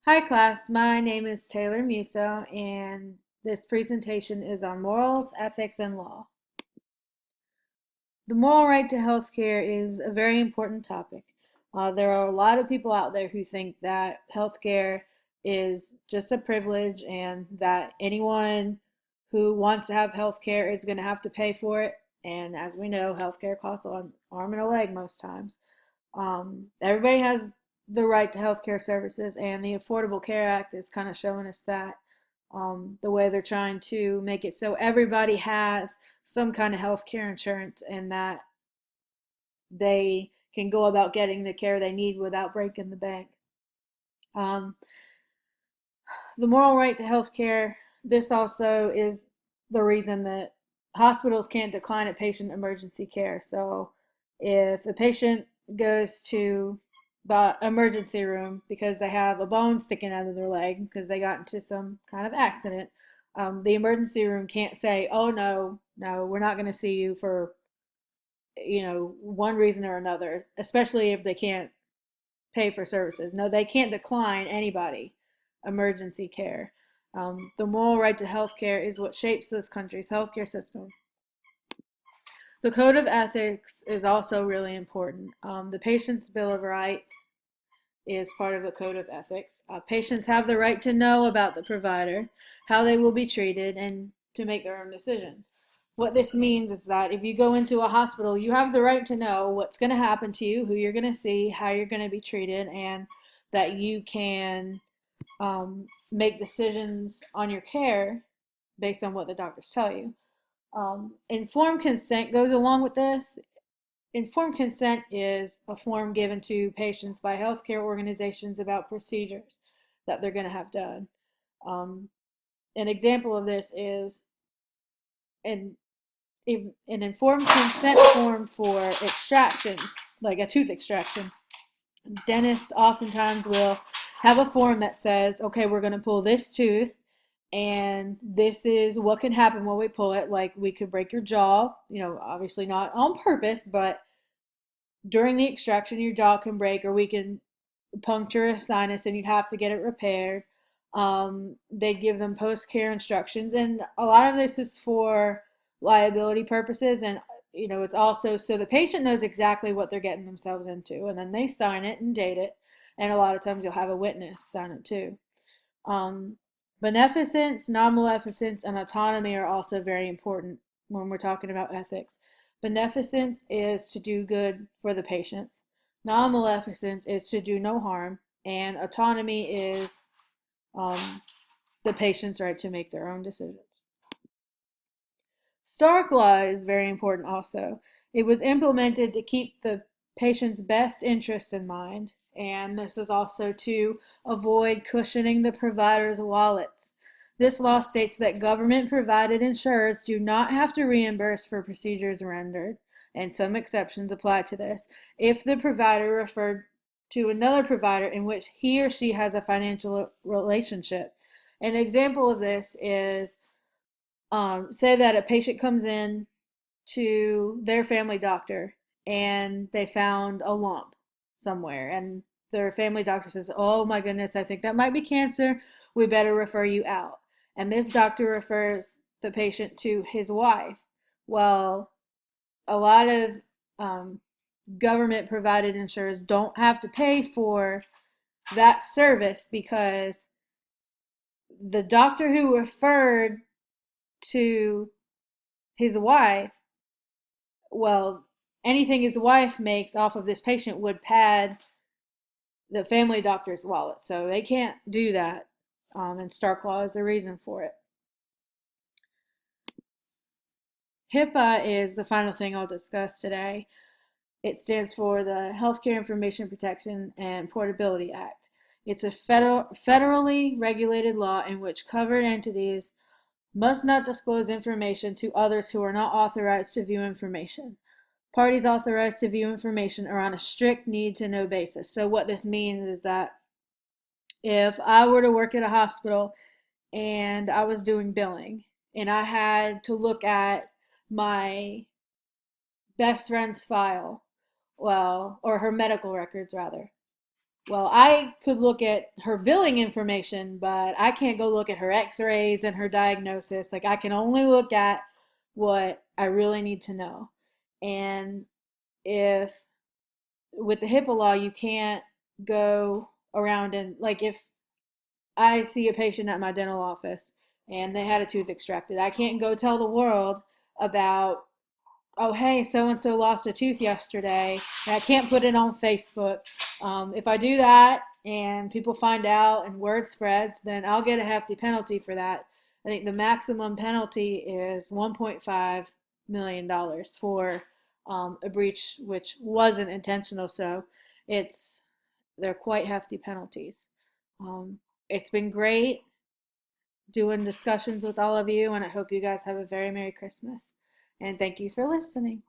Hi class, my name is Taylor Muso and this presentation is on morals, ethics, and law. The moral right to health care is a very important topic. There are a lot of people out there who think that health care is just a privilege and that anyone who wants to have health care is going to have to pay for it. And as we know, health care costs an arm and a leg most times. Everybody has the right to health care services, and the Affordable Care Act is kind of showing us that the way they're trying to make it so everybody has some kind of health care insurance and that they can go about getting the care they need without breaking the bank. Um, the moral right to health care, this also is the reason that hospitals can't decline a patient emergency care. So if a patient goes to the emergency room because they have a bone sticking out of their leg because they got into some kind of accident, the emergency room can't say, "Oh no, we're not going to see you for one reason or another," especially if they can't pay for services. No, they can't decline anybody emergency care. The moral right to health care is what shapes this country's healthcare system. The code of ethics is also really important. The patient's bill of rights is part of the code of ethics. Patients have the right to know about the provider, how they will be treated, and to make their own decisions. What this means is that if you go into a hospital, you have the right to know what's going to happen to you, who you're going to see, how you're going to be treated, and that you can make decisions on your care based on what the doctors tell you. Informed consent goes along with this. Informed consent is a form given to patients by healthcare organizations about procedures that they're going to have done. Um, an example of this is an, an informed consent form for extractions, like a tooth extraction. Dentists oftentimes will have a form that says, okay, we're going to pull this tooth, and this is what can happen when we pull it. Like, we could break your jaw, obviously not on purpose, but during the extraction, your jaw can break, or we can puncture a sinus and you'd have to get it repaired. They'd give them post care instructions, and a lot of this is for liability purposes, and it's also so the patient knows exactly what they're getting themselves into, and then they sign it and date it, and a lot of times you'll have a witness sign it too. Um, Beneficence, non-maleficence, and autonomy are also very important when we're talking about ethics. Beneficence is to do good for the patients. Non-maleficence is to do no harm, and autonomy is um, the patient's right to make their own decisions. Stark Law is very important also. It was implemented to keep the patient's best interest in mind, and this is also to avoid cushioning the provider's wallets. This law states that government provided insurers do not have to reimburse for procedures rendered, and some exceptions apply to this, if the provider referred to another provider in which he or she has a financial relationship. An example of this is, say that a patient comes in to their family doctor and they found a lump somewhere, and their family doctor says, "Oh my goodness, I think that might be cancer. We better refer you out." And this doctor refers the patient to his wife. Well, a lot of um, government provided insurers don't have to pay for that service because the doctor who referred to his wife, well, anything his wife makes off of this patient would pad the family doctor's wallet. So they can't do that. And Stark Law is the reason for it. HIPAA is the final thing I'll discuss today. It stands for the Healthcare Information Protection and Portability Act. It's a federally regulated law in which covered entities must not disclose information to others who are not authorized to view information. Parties authorized to view information are on a strict need to know basis. So, what this means is that if I were to work at a hospital and I was doing billing and I had to look at my best friend's file, well, or her medical records rather, Well, I could look at her billing information, but I can't go look at her x-rays and her diagnosis. Like, I can only look at what I really need to know. And if with the HIPAA law, you can't go around and, like, if I see a patient at my dental office and they had a tooth extracted, I can't go tell the world about, oh, hey, so and so lost a tooth yesterday, and I can't put it on Facebook. If I do that and people find out and word spreads, then I'll get a hefty penalty for that. I think the maximum penalty is $1.5 million for a breach which wasn't intentional. So it's they're quite hefty penalties. Um, it's been great doing discussions with all of you, and I hope you guys have a very Merry Christmas. And thank you for listening.